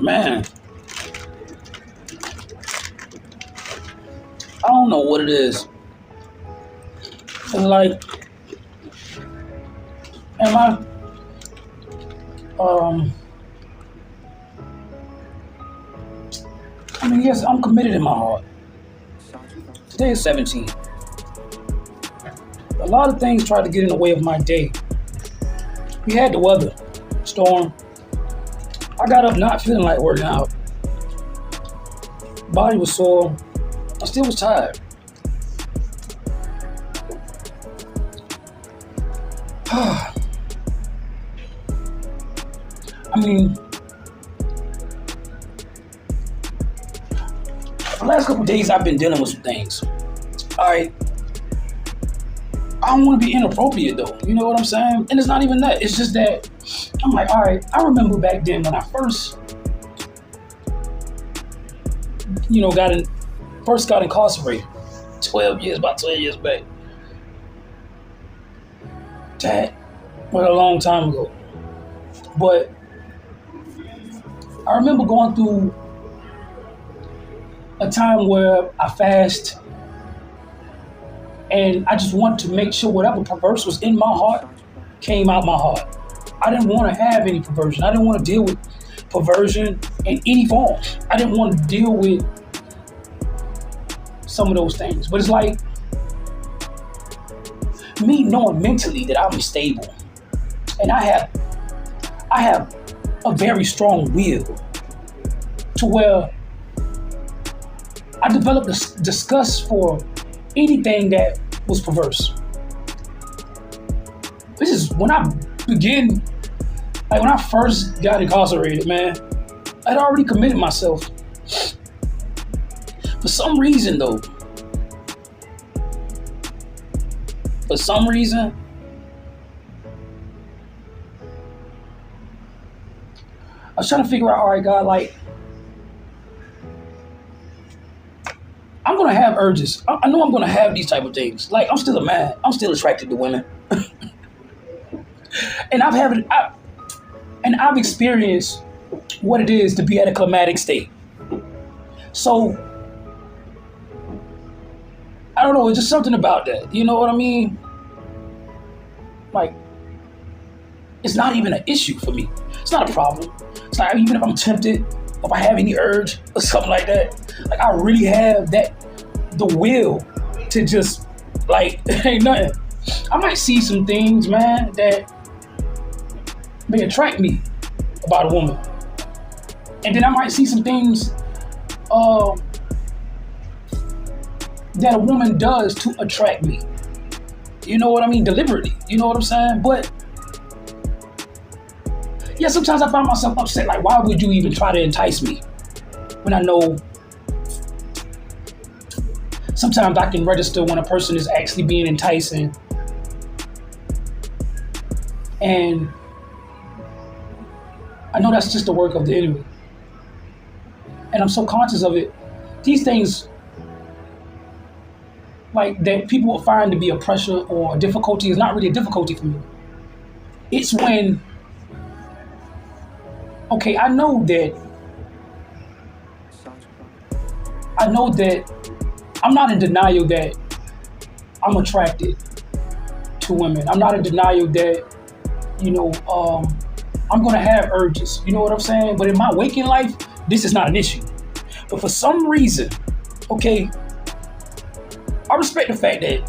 Man, I don't know what it is. It's like, am um, I mean, yes, I'm committed in my heart. Today is 17. A lot of things tried to get in the way of my day. We had the weather, storm. I got up not feeling like working out. Body was sore. I still was tired. I mean, the last couple of days I've been dealing with some things. All right, I don't want to be inappropriate though. You know what I'm saying? And it's not even that. It's just that I'm like, all right. I remember back then when I first, got incarcerated. 12 years, about 12 years back. That was a long time ago. But I remember going through a time where I fast and I just wanted to make sure whatever perverse was in my heart came out my heart. I didn't want to have any perversion. I didn't want to deal with perversion in any form. I didn't want to deal with some of those things. But it's like me knowing mentally that I'm stable and I have a very strong will to where I developed a disgust for anything that was perverse. This is when I begin, like when I first got incarcerated, man, I'd already committed myself. For some reason, I was trying to figure out, all right, God, like, I'm gonna have urges. I know I'm gonna have these type of things. Like, I'm still a man. I'm still attracted to women, and I've experienced what it is to be at a climatic state. So I don't know. It's just something about that. You know what I mean? Like, it's not even an issue for me. It's not a problem. It's like even if I'm tempted, if I have any urge or something like that, like I really have the will to just like ain't nothing. I might see some things, man, that may attract me about a woman, and then I might see some things that a woman does to attract me. You know what I mean? Deliberately. You know what I'm saying? But yeah, sometimes I find myself upset. Like, why would you even try to entice me when I know sometimes I can register when a person is actually being enticing, and I know that's just the work of the enemy. And I'm so conscious of it. These things, like that people will find to be a pressure or a difficulty, is not really a difficulty for me. It's when, okay, I know that I'm not in denial that I'm attracted to women. I'm not in denial that, I'm gonna have urges. You know what I'm saying? But in my waking life, this is not an issue. But for some reason, okay, I respect the fact that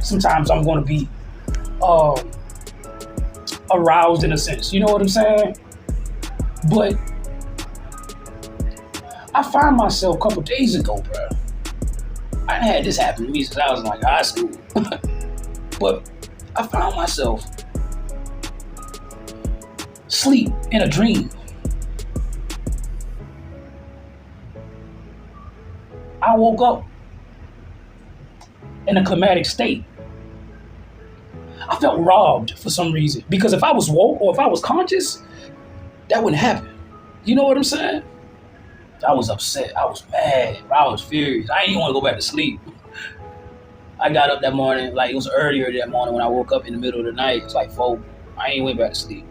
sometimes I'm gonna be aroused in a sense. You know what I'm saying? But I find myself a couple days ago, bro. I had this happen to me since I was in like high school. But I found myself sleep in a dream. I woke up in a climatic state. I felt robbed for some reason. Because if I was woke or if I was conscious, that wouldn't happen. You know what I'm saying? I was upset. I was mad. I was furious. I didn't even want to go back to sleep. I got up that morning, like it was earlier that morning when I woke up in the middle of the night. It's like 4. I ain't went back to sleep.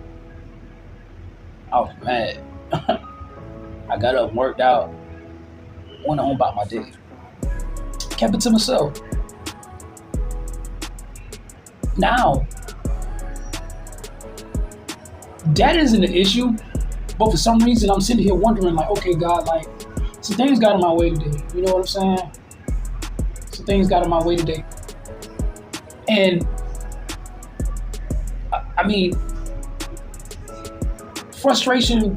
I was mad. I got up, worked out, went home about my day. Kept it to myself. Now, that isn't an issue, but for some reason I'm sitting here wondering, like, okay, God, like, some things got in my way today. You know what I'm saying? Some things got in my way today. And, I mean, frustration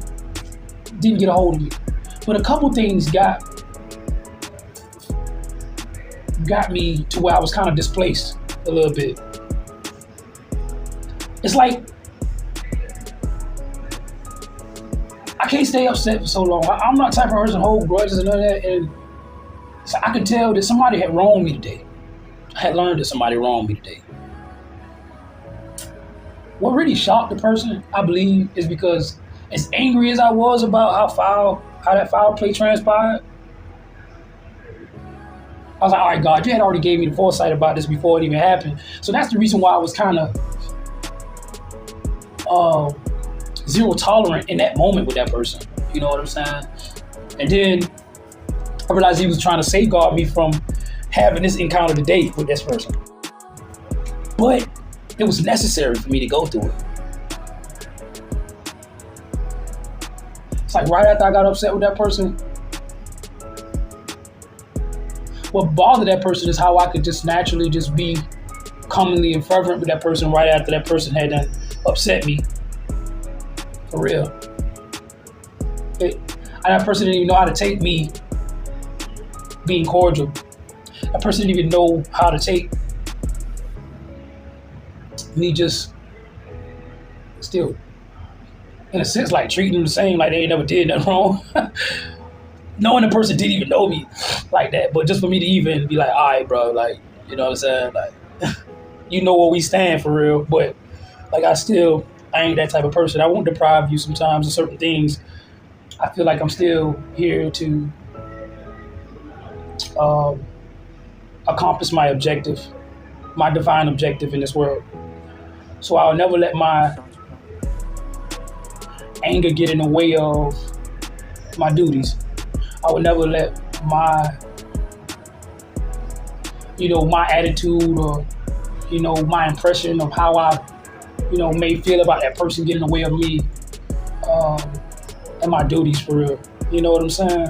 didn't get a hold of me. But a couple things got me to where I was kind of displaced a little bit. It's like, I can't stay upset for so long. I'm not the type of person to hold grudges and none of that. And so I could tell that somebody had wronged me today. I had learned that somebody wronged me today. What really shocked the person, I believe, is because as angry as I was about how that foul play transpired, I was like, all right, God, you had already gave me the foresight about this before it even happened. So that's the reason why I was kind of zero tolerant in that moment with that person. You know what I'm saying? And then I realized he was trying to safeguard me from having this encounter today with this person. But it was necessary for me to go through it. It's like right after I got upset with that person, what bothered that person is how I could just naturally just be commonly and fervent with that person right after that person had done upset me. For real. And that person didn't even know how to take me being cordial. That person didn't even know how to take me just still, in a sense, like treating them the same, like they ain't never did nothing wrong. Knowing the person didn't even know me like that, but just for me to even be like, all right, bro, like, you know what I'm saying? Like, you know where we stand for real, but like I ain't that type of person. I won't deprive you sometimes of certain things. I feel like I'm still here to accomplish my objective, my divine objective in this world. So I'll never let my anger get in the way of my duties. I would never let my, my attitude or, my impression of how I, may feel about that person get in the way of me and my duties for real. You know what I'm saying?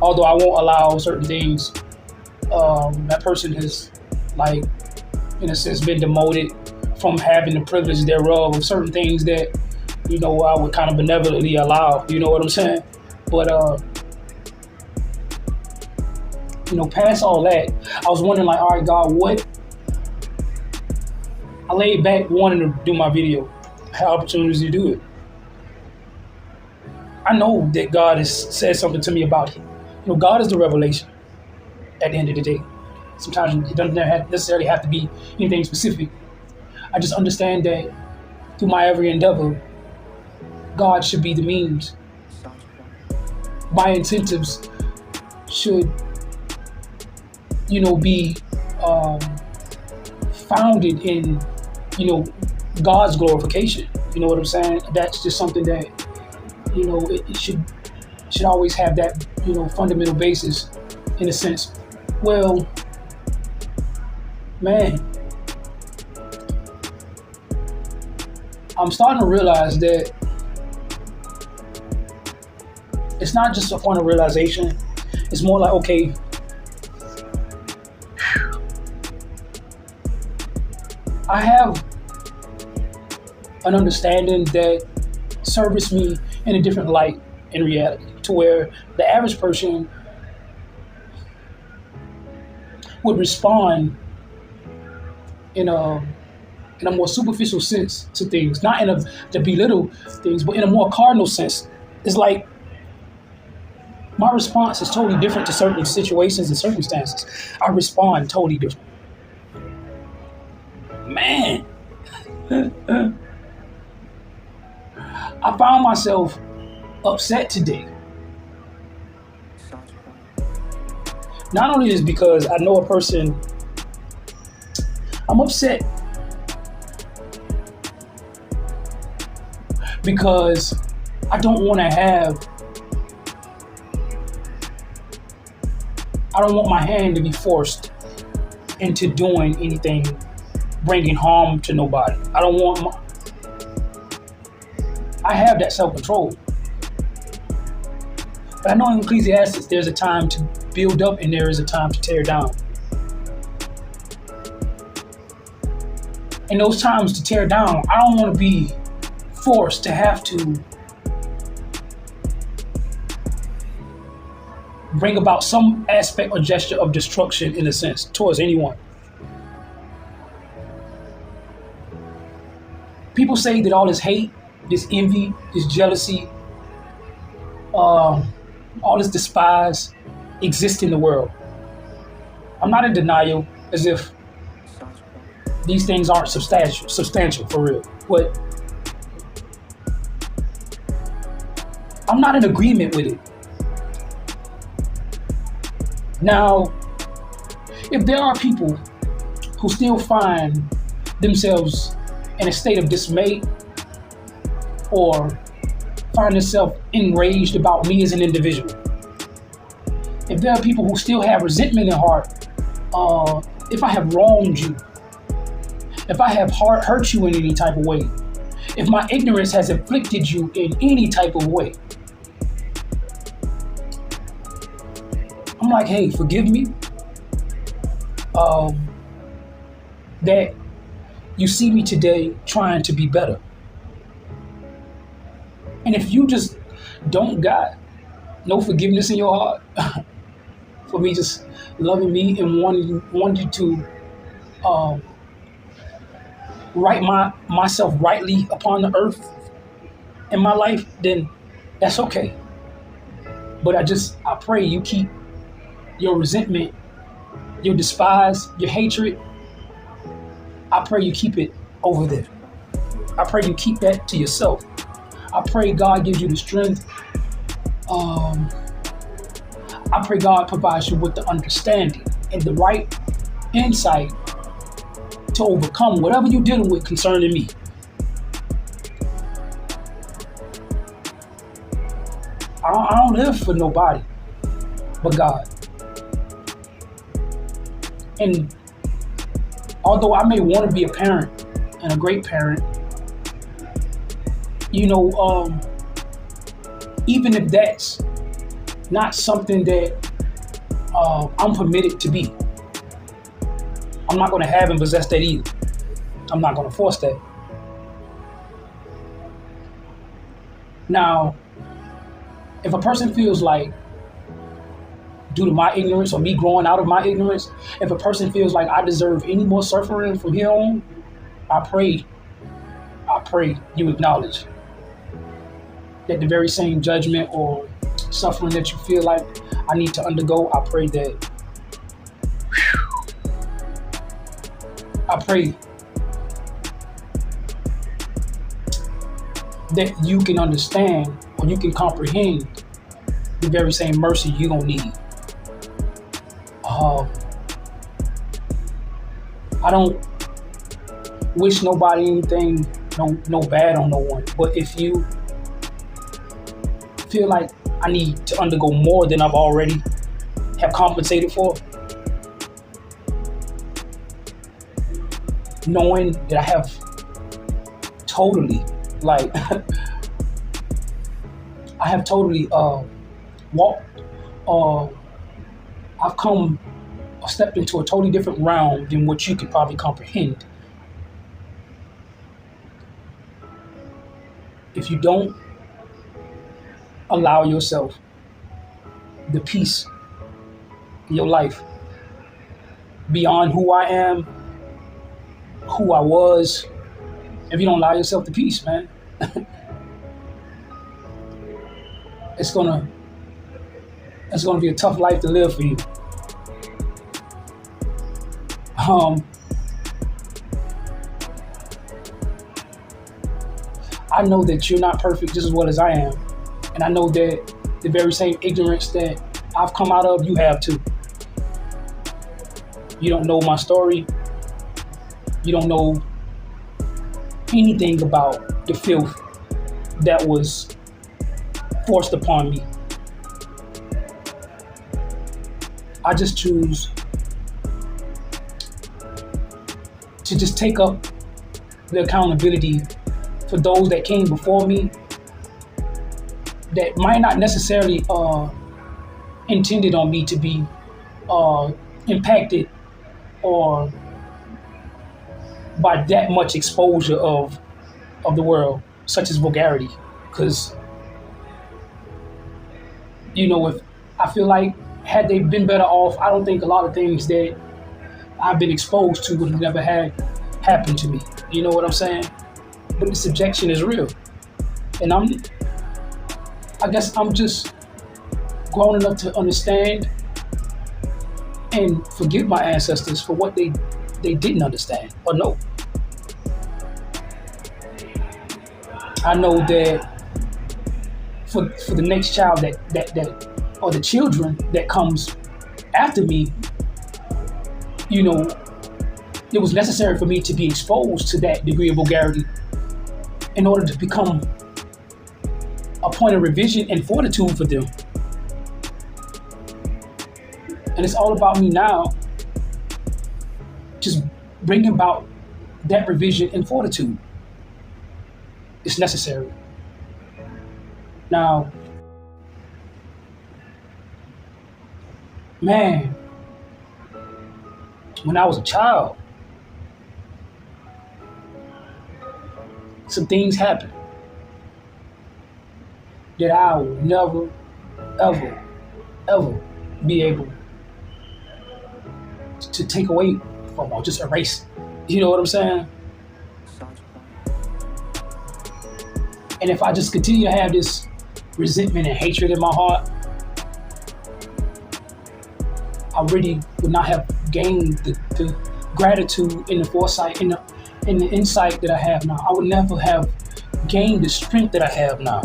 Although I won't allow certain things, that person has, like, in a sense, been demoted from having the privilege thereof of certain things that, I would kind of benevolently allow. You know what I'm saying? But, past all that, I was wondering, like, all right, God, what? I laid back wanting to do my video, had opportunities to do it. I know that God has said something to me about it. God is the revelation at the end of the day. Sometimes it doesn't necessarily have to be anything specific. I just understand that through my every endeavor, God should be the means. My incentives should, be founded in, God's glorification. You know what I'm saying? That's just something that, it should always have that, fundamental basis in a sense. Well, man, I'm starting to realize that it's not just a point of realization. It's more like, okay, I have an understanding that serves me in a different light in reality, to where the average person would respond in a more superficial sense to things, not in a to belittle things, but in a more cardinal sense. It's like my response is totally different to certain situations and circumstances. I respond totally different. Man, I found myself upset today. Not only is because I know a person, I'm upset because I don't want to have, I don't want my hand to be forced into doing anything bringing harm to nobody. I don't want I have that self-control. But I know in Ecclesiastes, there's a time to build up and there is a time to tear down. In those times to tear down, I don't want to be forced to have to bring about some aspect or gesture of destruction, in a sense, towards anyone. People say that all this hate, this envy, this jealousy, all this despise exists in the world. I'm not in denial, as if these things aren't substantial for real. But I'm not in agreement with it. Now, if there are people who still find themselves in a state of dismay or find themselves enraged about me as an individual, if there are people who still have resentment in heart, if I have wronged you, if I have hurt you in any type of way, if my ignorance has afflicted you in any type of way, I'm like, hey, forgive me. That you see me today trying to be better. And if you just don't got no forgiveness in your heart for me just loving me and wanting to right myself rightly upon the earth in my life, then that's okay. But I pray you keep your resentment, your despise, your hatred, I pray you keep it over there. I pray you keep that to yourself. I pray God gives you the strength. I pray God provides you with the understanding and the right insight to overcome whatever you're dealing with concerning me. I don't live for nobody but God. And although I may want to be a parent and a great parent, even if that's not something that I'm permitted to be, I'm not going to have and possess that either. I'm not going to force that. Now, if a person feels like, due to my ignorance or me growing out of my ignorance, if a person feels like I deserve any more suffering from here on, I pray you acknowledge that the very same judgment or suffering that you feel like I need to undergo, I pray that you can understand or you can comprehend the very same mercy you're going to need. I don't wish nobody anything, no bad on no one. But if you feel like I need to undergo more than I've already have compensated for, knowing that I have totally, I've stepped into a totally different realm than what you could probably comprehend. If you don't allow yourself the peace in your life beyond who I am, who I was, if you don't allow yourself the peace, man, it's gonna be a tough life to live for you. I know that you're not perfect just as well as I am. And I know that the very same ignorance that I've come out of, you have too. You don't know my story. You don't know anything about the filth that was forced upon me. I just choose to just take up the accountability for those that came before me that might not necessarily intended on me to be impacted or by that much exposure of the world, such as vulgarity. Because, if I feel like had they been better off, I don't think a lot of things that I've been exposed to would have never had happen to me. You know what I'm saying? But the subjection is real. And I guess I'm just grown enough to understand and forgive my ancestors for what they didn't understand or know. I know that for the next child that or the children that comes after me, it was necessary for me to be exposed to that degree of vulgarity in order to become a point of revision and fortitude for them. And it's all about me now, just bringing about that revision and fortitude. It's necessary. Now, man, when I was a child, some things happened that I will never, ever, ever be able to take away from or just erase. You know what I'm saying? And if I just continue to have this resentment and hatred in my heart, I really would not have gained the gratitude and the foresight and the insight that I have now. I would never have gained the strength that I have now.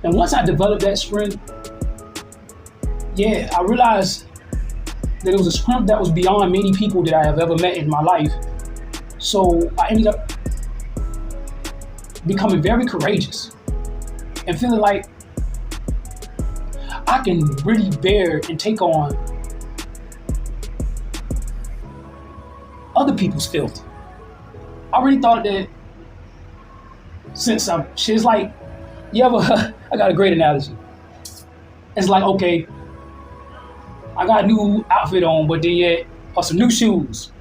And once I developed that strength, I realized that it was a strength that was beyond many people that I have ever met in my life. So I ended up becoming very courageous and feeling like I can really bear and take on other people's filth. I really thought that she's like, I got a great analogy. It's like, okay, I got a new outfit on, but then yet, or some new shoes.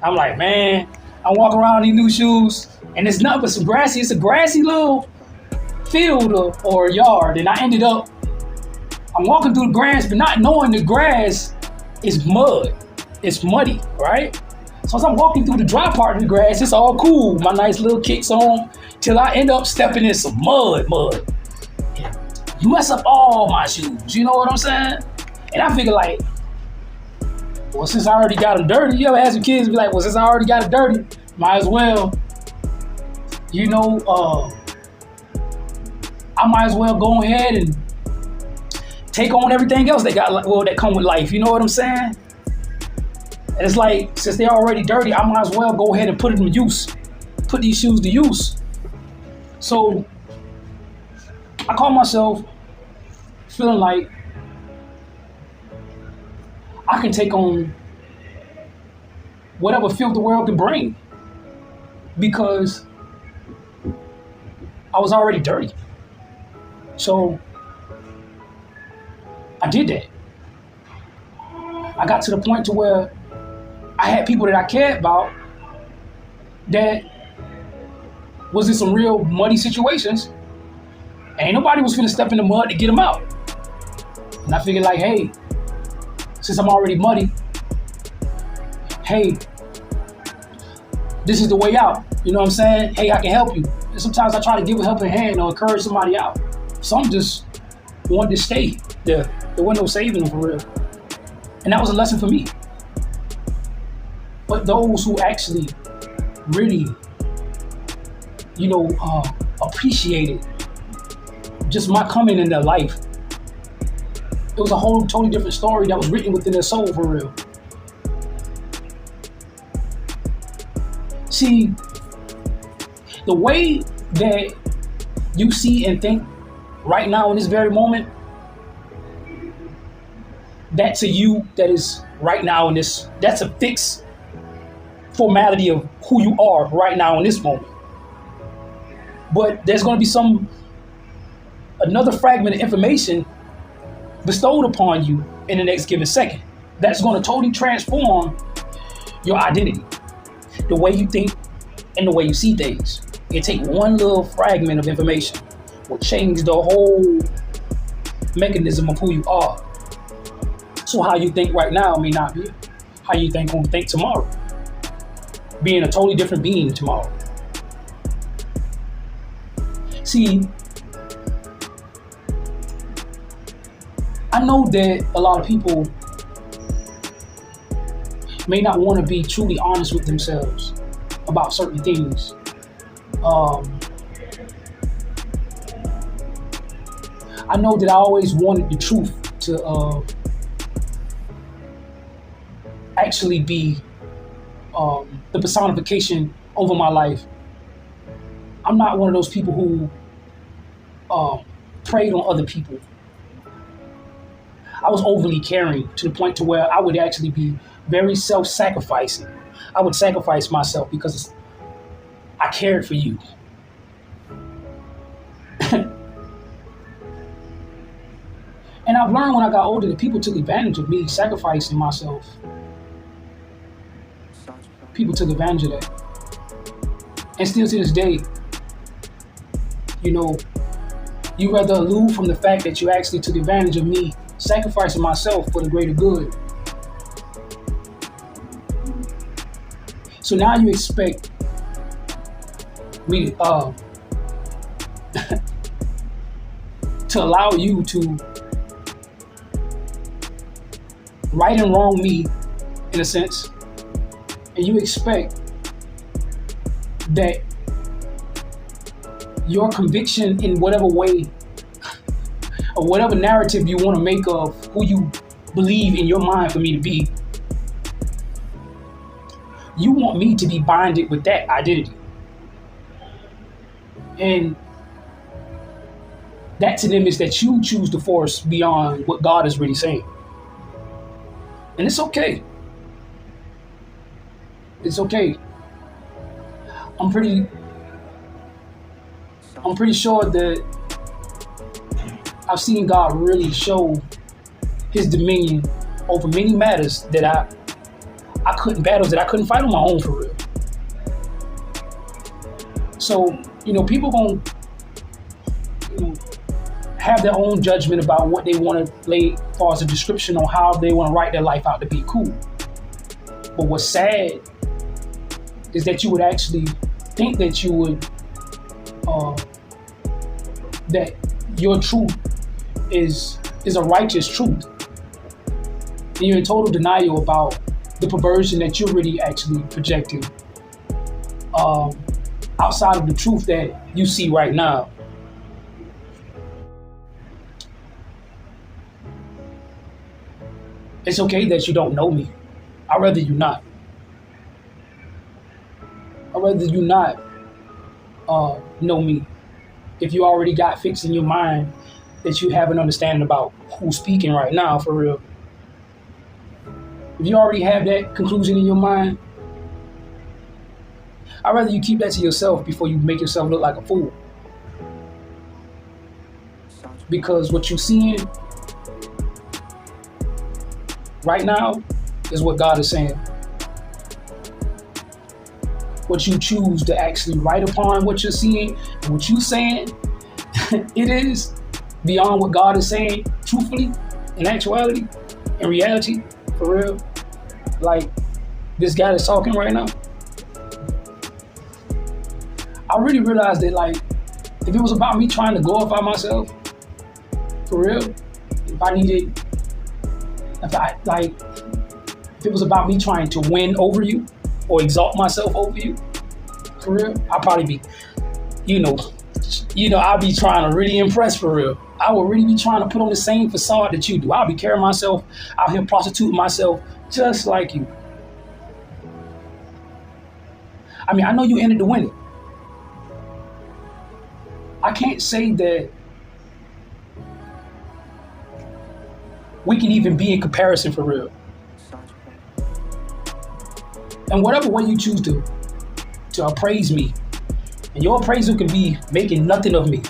I'm like, man, I walk around in these new shoes, and it's nothing but it's a grassy little field or yard, and I ended up, I'm walking through the grass, but not knowing the grass is mud. It's muddy, right? So as I'm walking through the dry part of the grass, it's all cool. My nice little kicks on, till I end up stepping in some mud. You mess up all my shoes, you know what I'm saying? And I figure like, well, since I already got them dirty, you ever had some kids be like, well, since I already got it dirty, might as well, I might as well go ahead and take on everything else that come with life, you know what I'm saying? And it's like, since they're already dirty, I might as well go ahead and put them to use, put these shoes to use. So I call myself feeling like I can take on whatever filth the world can bring because I was already dirty. So I did that. I got to the point to where I had people that I cared about that was in some real muddy situations. Ain't nobody was finna step in the mud to get them out. And I figured like, hey, since I'm already muddy, hey, this is the way out. You know what I'm saying? Hey, I can help you. And sometimes I try to give a helping hand or encourage somebody out. Some just wanted to stay there. There wasn't no saving them for real. And that was a lesson for me. But those who actually really, appreciated just my coming in their life, it was a whole totally different story that was written within their soul for real. See, The way that you see and think right now in this very moment, that's a you that is right now in this, that's a fixed formality of who you are right now in this moment. But there's going to be another fragment of information bestowed upon you in the next given second that's going to totally transform your identity, the way you think and the way you see things. You take one little fragment of information will change the whole mechanism of who you are. So how you think right now may not be how you think gonna think tomorrow. Being a totally different being tomorrow. See, I know that a lot of people may not want to be truly honest with themselves about certain things. I know that I always wanted the truth to actually be the personification over my life. I'm not one of those people who preyed on other people. I was overly caring to the point to where I would actually be very self-sacrificing. I would sacrifice myself because I cared for you. And I've learned when I got older that people took advantage of me sacrificing myself. People took advantage of that. And still to this day, you know, you rather allude from the fact that you actually took advantage of me sacrificing myself for the greater good. So now you expect me to allow you to right and wrong me, in a sense, and you expect that your conviction in whatever way or whatever narrative you want to make of who you believe in your mind for me to be, you want me to be binded with that identity. And that to them is that you choose to force beyond what God is really saying. And it's okay. It's okay. I'm pretty sure that I've seen God really show his dominion over many matters that I couldn't battles that I couldn't fight on my own for real. So, you know, people gonna have their own judgment about what they want to lay as far as a description on how they want to write their life out to be cool. But what's sad is that you would actually think that you would that your truth is a righteous truth, and you're in total denial about the perversion that you're really actually projecting outside of the truth that you see right now. It's okay that you don't know me. I'd rather you not. I'd rather you not know me. If you already got fixed in your mind that you have an understanding about who's speaking right now, for real. If you already have that conclusion in your mind, I'd rather you keep that to yourself before you make yourself look like a fool. Because what you're seeing right now is what God is saying. What you choose to actually write upon what you're seeing and what you're saying, it is beyond what God is saying, truthfully, in actuality, in reality, for real. Like this guy that's talking right now. I really realized that, like, if it was about me trying to glorify myself, for real, if it was about me trying to win over you or exalt myself over you, for real, I'd probably be, I'd be trying to really impress, for real. I would really be trying to put on the same facade that you do. I'll be carrying myself out here prostituting myself just like you. I mean, I know you entered to win it. I can't say that we can even be in comparison for real. And whatever way you choose to appraise me, and your appraisal can be making nothing of me,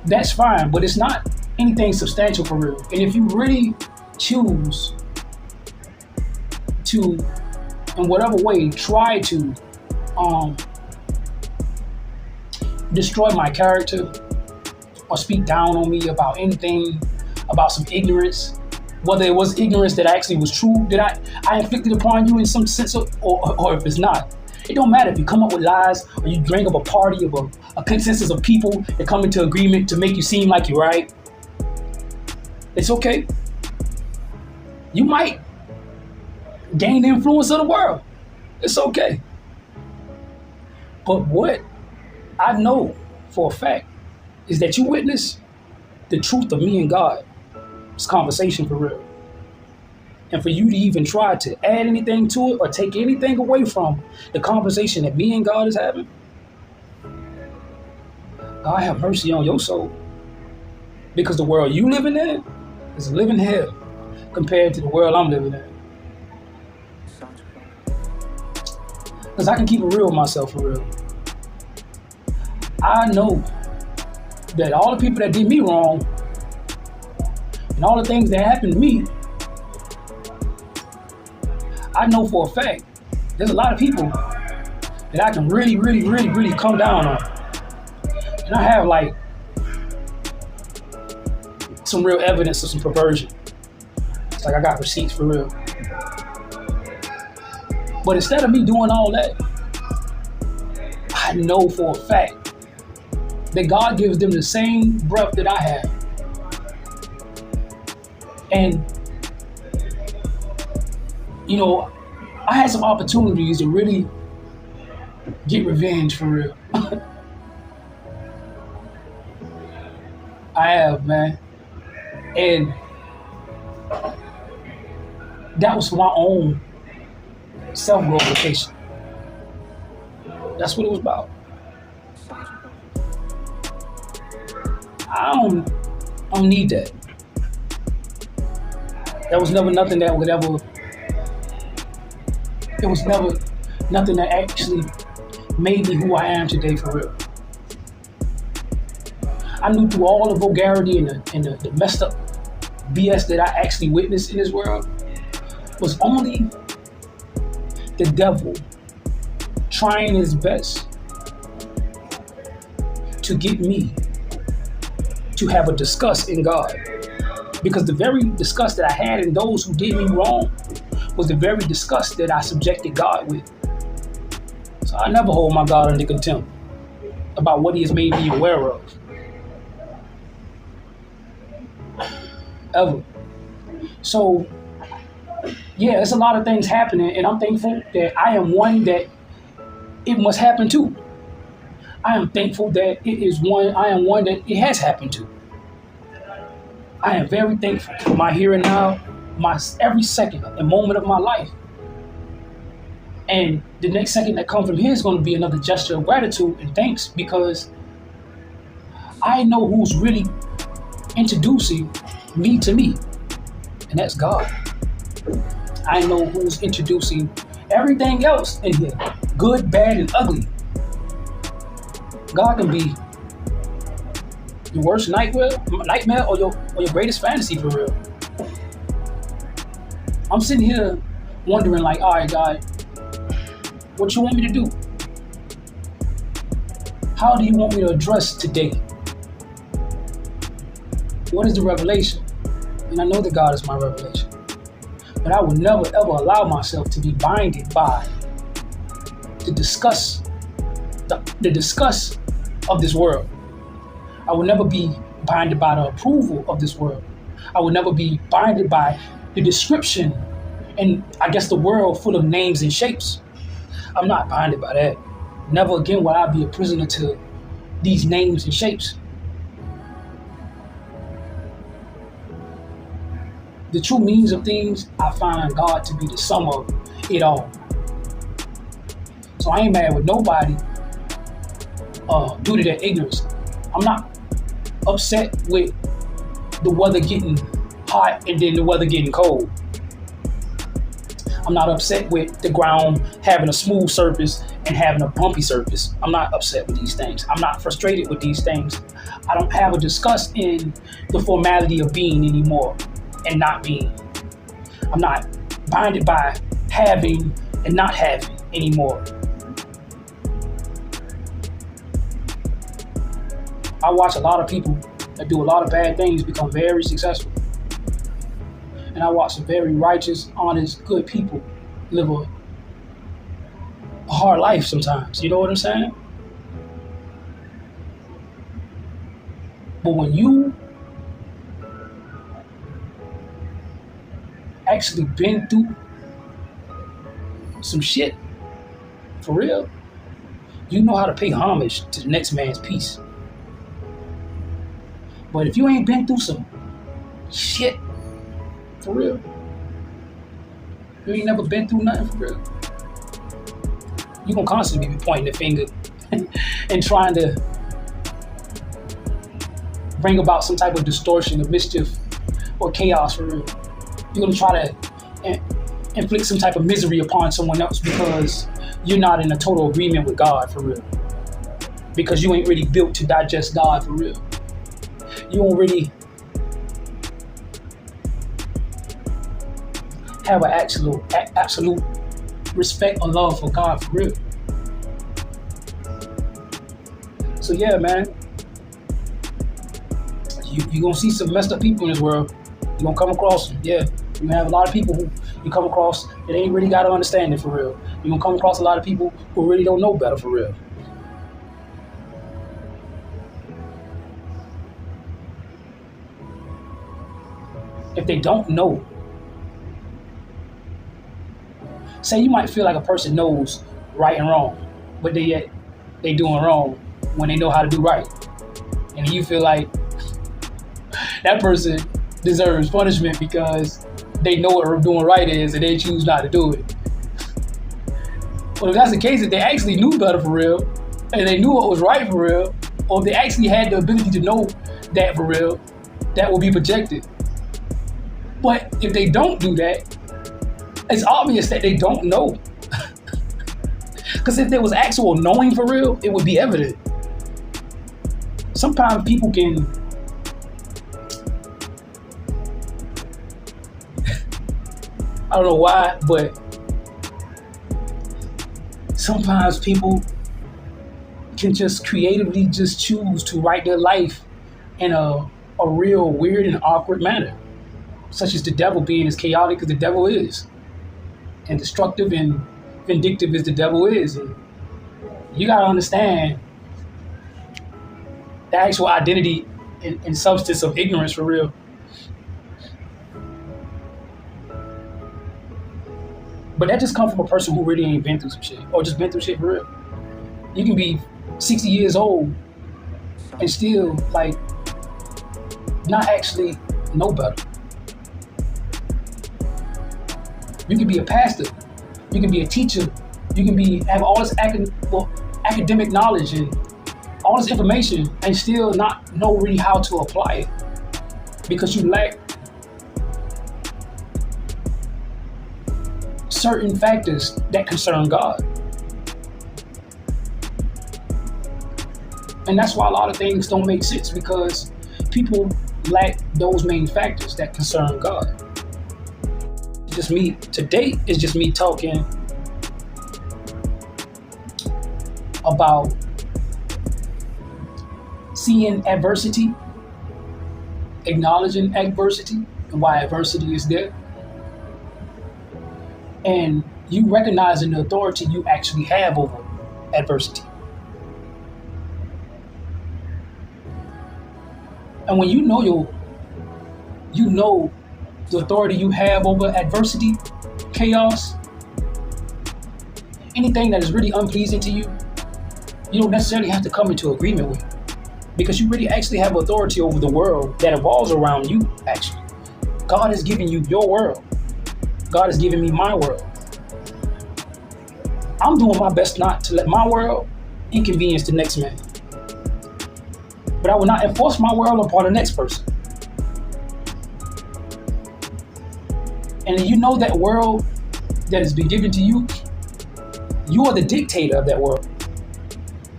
that's fine, but it's not anything substantial for real. And if you really choose to, in whatever way, try to destroy my character or speak down on me about anything, about some ignorance, whether it was ignorance that actually was true, that I inflicted upon you in some sense, or if it's not. It don't matter if you come up with lies or you bring up a party of a consensus of people that come into agreement to make you seem like you're right. It's okay. You might gain the influence of the world. It's okay. But what I know for a fact is that you witness the truth of me and God. It's conversation for real. And for you to even try to add anything to it or take anything away from the conversation that me and God is having, God have mercy on your soul. Because the world you living in is a living hell compared to the world I'm living in. Because I can keep it real with myself for real. I know that all the people that did me wrong and all the things that happened to me, I know for a fact there's a lot of people that I can really, really, really, really come down on. And I have like some real evidence of some perversion. It's like I got receipts for real. But instead of me doing all that, I know for a fact that God gives them the same breath that I have. And, you know, I had some opportunities to really get revenge for real. I have, man. And that was for my own self-glorification. That's what it was about. I don't need that. That was never nothing that would ever, it was never nothing that actually made me who I am today for real. I knew through all the vulgarity and the messed up BS that I actually witnessed in this world was only the devil trying his best to get me to have a disgust in God. Because the very disgust that I had in those who did me wrong was the very disgust that I subjected God with. So I never hold my God under contempt about what he has made me aware of. Ever. So, yeah, it's a lot of things happening, and I'm thankful that I am one that it must happen to. I am thankful that I am one that it has happened to. I am very thankful for my here and now, my every second and moment of my life. And the next second that comes from here is going to be another gesture of gratitude and thanks, because I know who's really introducing me to me, and that's God. I know who's introducing everything else in here, good, bad, and ugly. God can be your worst nightmare or your greatest fantasy for real. I'm sitting here wondering like, all right, God, what you want me to do? How do you want me to address today? What is the revelation? And I know that God is my revelation. But I would never, ever allow myself to be binded by the disgust of this world. I would never be binded by the approval of this world. I would never be binded by the description and I guess the world full of names and shapes. I'm not binded by that. Never again will I be a prisoner to these names and shapes. The true meanings of things, I find God to be the sum of it all. So I ain't mad with nobody due to their ignorance. I'm not upset with the weather getting hot and then the weather getting cold. I'm not upset with the ground having a smooth surface and having a bumpy surface. I'm not upset with these things. I'm not frustrated with these things. I don't have a disgust in the formality of being anymore and not being. I'm not binded by having and not having anymore. I watch a lot of people that do a lot of bad things become very successful. And I watch some very righteous, honest, good people live a hard life sometimes. You know what I'm saying? But when you actually been through some shit, for real, you know how to pay homage to the next man's peace. But if you ain't been through some shit, for real, you ain't never been through nothing for real, you gonna constantly be pointing the finger and trying to bring about some type of distortion of mischief or chaos for real. You're gonna try to inflict some type of misery upon someone else because you're not in a total agreement with God for real. Because you ain't really built to digest God for real. You don't really have an absolute respect or love for God for real. So yeah, man, you're gonna see some messed up people in this world. You're gonna come across them. Yeah, you're gonna have a lot of people who you come across that ain't really got to understand it for real. You're gonna come across a lot of people who really don't know better for real. If they don't know, say you might feel like a person knows right and wrong, but they doing wrong when they know how to do right. And you feel like that person deserves punishment because they know what doing right is and they choose not to do it. Well, if that's the case, if they actually knew better for real, and they knew what was right for real, or if they actually had the ability to know that for real, that will be projected. But if they don't do that, it's obvious that they don't know. Because if there was actual knowing for real, it would be evident. Sometimes people can I don't know why, but sometimes people can just creatively just choose to write their life in a real weird and awkward manner, such as the devil being as chaotic as the devil is, and destructive and vindictive as the devil is. And you gotta understand the actual identity and substance of ignorance for real. But that just comes from a person who really ain't been through some shit, or just been through shit for real. You can be 60 years old and still like not actually know better. You can be a pastor, you can be a teacher, you can have all this academic knowledge and all this information and still not know really how to apply it because you lack certain factors that concern God. And that's why a lot of things don't make sense, because people lack those main factors that concern God. Just me, to date, is just me talking about seeing adversity, acknowledging adversity, and why adversity is there. And you recognizing the authority you actually have over adversity. And when you know the authority you have over adversity, chaos, anything that is really unpleasing to you, you don't necessarily have to come into agreement with it, because you really actually have authority over the world that evolves around you, actually. God has given you your world. God has given me my world. I'm doing my best not to let my world inconvenience the next man. But I will not enforce my will upon the next person. And you know that world that has been given to you, you are the dictator of that world.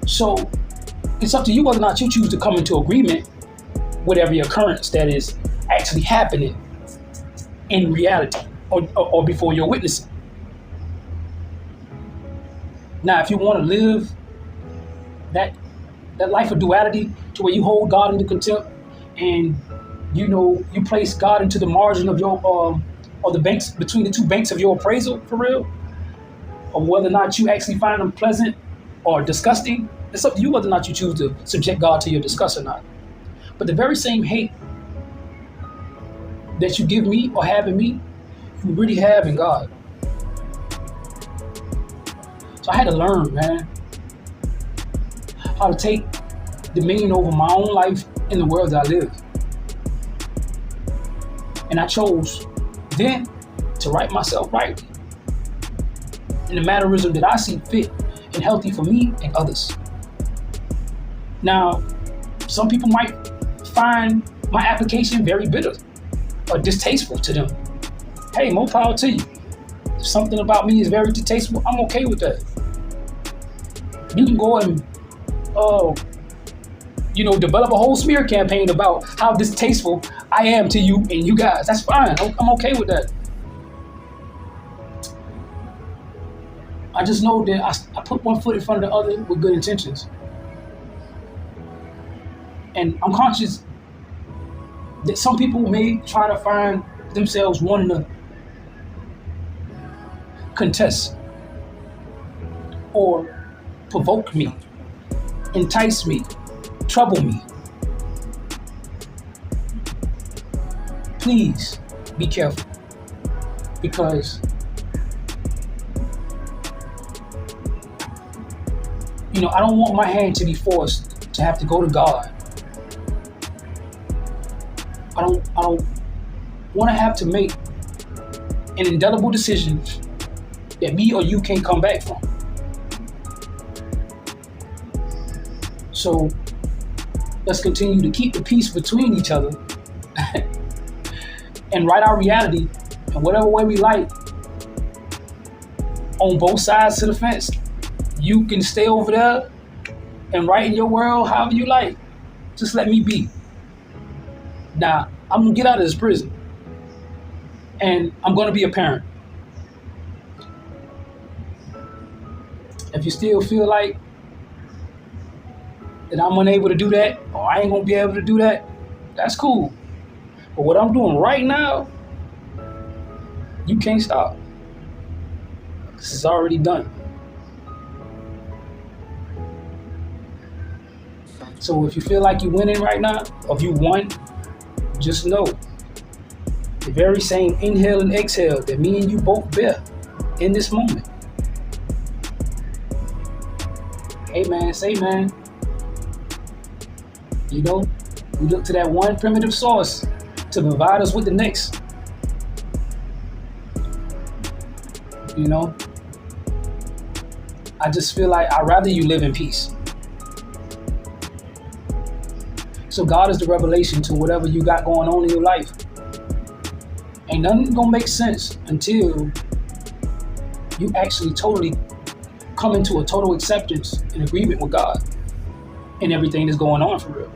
So it's up to you whether or not you choose to come into agreement with every occurrence that is actually happening in reality or before you're witnessing. Now, if you want to live that life of duality to where you hold God into contempt and you place God into the margin of your or the banks between the two banks of your appraisal for real, or whether or not you actually find them pleasant or disgusting, it's up to you whether or not you choose to subject God to your disgust or not. But the very same hate that you give me or have in me, you really have in God. So I had to learn, man, how to take dominion over my own life in the world that I live. And I chose then to right myself right in the mannerism that I see fit and healthy for me and others. Now, some people might find my application very bitter or distasteful to them. Hey, more power to you. If something about me is very distasteful, I'm okay with that. You can go and develop a whole smear campaign about how distasteful I am to you and you guys. That's fine. I'm okay with that. I just know that I put one foot in front of the other with good intentions. And I'm conscious that some people may try to find themselves wanting to contest or provoke me, entice me, trouble me. Please be careful, because I don't want my hand to be forced to have to go to God. I don't want to have to make an indelible decision that me or you can't come back from. So let's continue to keep the peace between each other and write our reality in whatever way we like on both sides of the fence. You can stay over there and write in your world however you like. Just let me be. Now, I'm going to get out of this prison and I'm going to be a parent. If you still feel like that I'm unable to do that, or I ain't going to be able to do that, that's cool. But what I'm doing right now, you can't stop. This is already done. So if you feel like you're winning right now, or if you won, just know the very same inhale and exhale that me and you both bear in this moment. Hey man, say man. We look to that one primitive source to provide us with the next. I just feel like I'd rather you live in peace. So God is the revelation to whatever you got going on in your life. Ain't nothing gonna make sense until you actually totally come into a total acceptance and agreement with God and everything that's going on for real.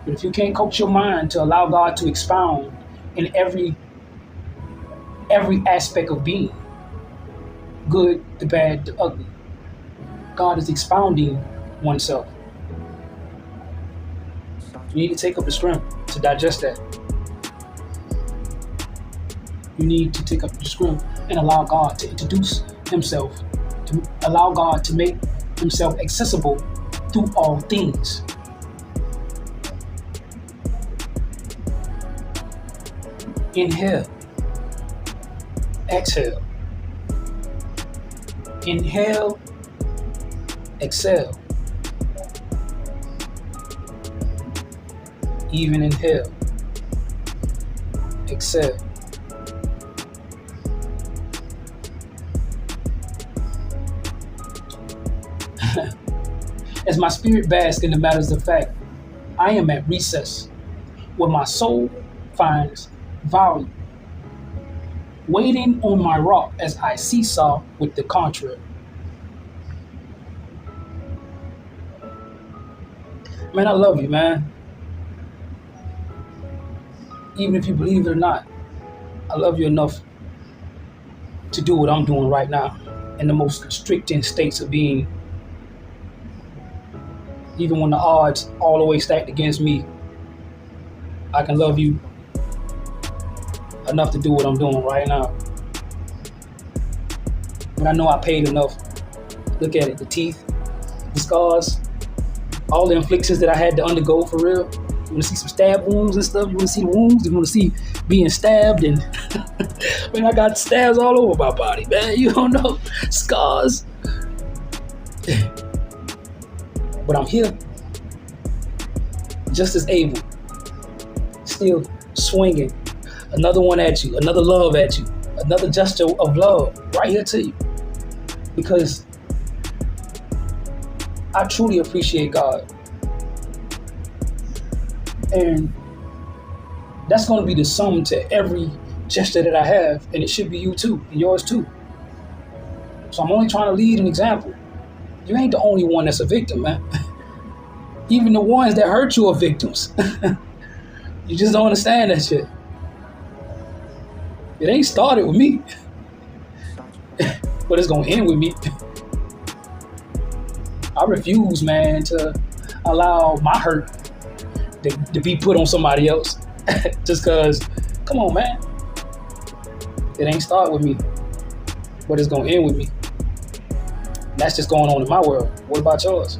But if you can't coax your mind to allow God to expound in every aspect of being, good, the bad, the ugly, God is expounding oneself. You need to take up the strength to digest that. You need to take up the strength and allow God to introduce himself, to allow God to make himself accessible through all things. Inhale. Exhale. Inhale. Exhale. Even inhale. Exhale. As my spirit basks in the matters of fact, I am at recess, where my soul finds value, waiting on my rock as I seesaw with the contrary. Man, I love you, man. Even if you believe it or not, I love you enough to do what I'm doing right now in the most constricting states of being. Even when the odds all the way stacked against me, I can love you enough to do what I'm doing right now. But I know I paid enough. Look at it, the teeth, the scars, all the inflictions that I had to undergo for real. You want to see some stab wounds and stuff? You want to see the wounds? You want to see being stabbed? And man, I got stabs all over my body, man. You don't know. Scars. But I'm here, just as able, still swinging. Another one at you, another love at you, another gesture of love right here to you. Because I truly appreciate God. And that's going to be the sum to every gesture that I have, and it should be you too, and yours too. So I'm only trying to lead an example. You ain't the only one that's a victim, man. Even the ones that hurt you are victims. You just don't understand that shit. It ain't started with me, but it's going to end with me. I refuse, man, to allow my hurt to be put on somebody else. Just because, come on, man. It ain't start with me, but it's going to end with me. That's just going on in my world. What about yours?